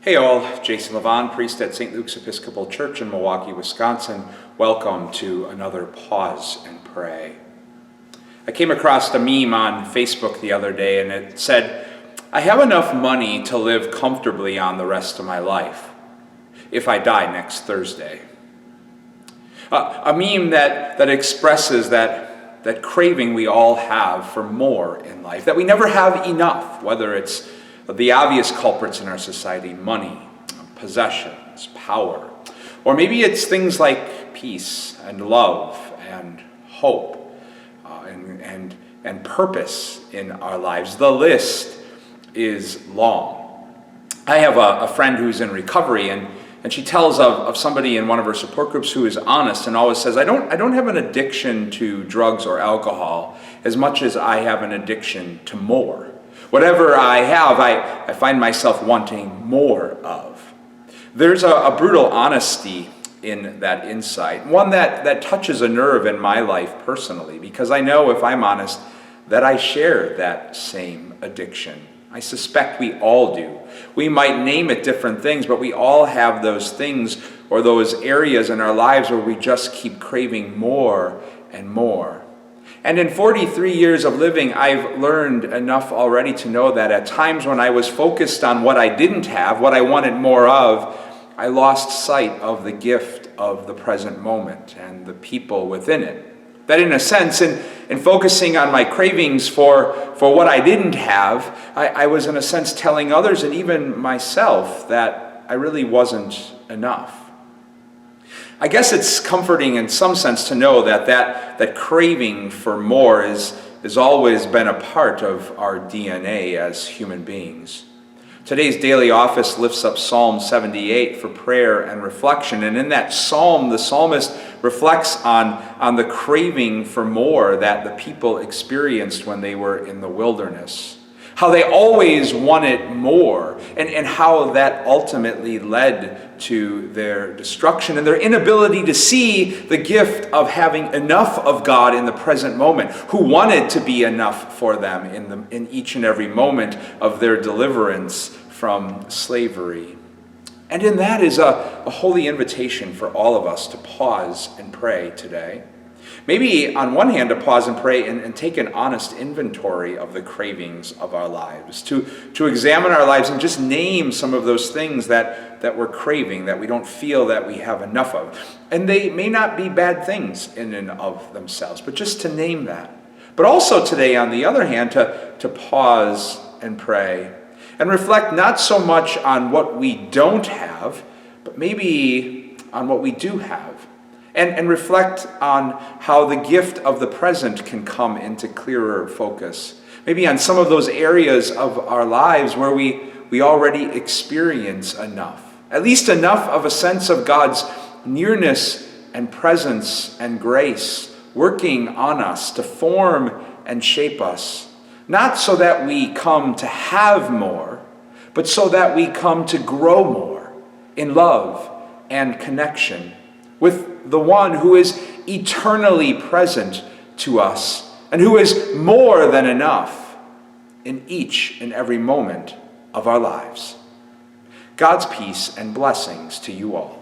Hey all, Jason Levon, priest at St. Luke's Episcopal Church in Milwaukee, Wisconsin. Welcome to another Pause and Pray. I came across a meme on Facebook the other day and it said, "I have enough money to live comfortably on the rest of my life if I die next Thursday." A meme that expresses that craving we all have for more in life, that we never have enough, whether it's the obvious culprits in our society, money, possessions, power, or maybe it's things like peace and love and hope and purpose in our lives. The list is long. I have a friend who's in recovery, and she tells of somebody in one of her support groups who is honest and always says, I don't have an addiction to drugs or alcohol as much as I have an addiction to more. Whatever I have, I find myself wanting more of. There's a brutal honesty in that insight, one that touches a nerve in my life personally, because I know, if I'm honest, that I share that same addiction. I suspect we all do. We might name it different things, but we all have those things or those areas in our lives where we just keep craving more and more. And in 43 years of living, I've learned enough already to know that at times when I was focused on what I didn't have, what I wanted more of, I lost sight of the gift of the present moment and the people within it. That in a sense, in focusing on my cravings for what I didn't have, I was in a sense telling others and even myself that I really wasn't enough. I guess it's comforting in some sense to know that craving for more has always been a part of our DNA as human beings. Today's daily office lifts up Psalm 78 for prayer and reflection, and in that psalm, the psalmist reflects on the craving for more that the people experienced when they were in the wilderness. How they always wanted more, and how that ultimately led to their destruction and their inability to see the gift of having enough of God in the present moment, who wanted to be enough for them in each and every moment of their deliverance from slavery. And in that is a holy invitation for all of us to pause and pray today. Maybe on one hand to pause and pray and take an honest inventory of the cravings of our lives, to examine our lives and just name some of those things that we're craving, that we don't feel that we have enough of. And they may not be bad things in and of themselves, but just to name that. But also today, on the other hand, to pause and pray and reflect not so much on what we don't have, but maybe on what we do have. And reflect on how the gift of the present can come into clearer focus. Maybe on some of those areas of our lives where we already experience enough. At least enough of a sense of God's nearness and presence and grace working on us to form and shape us. Not so that we come to have more, but so that we come to grow more in love and connection with the one who is eternally present to us and who is more than enough in each and every moment of our lives. God's peace and blessings to you all.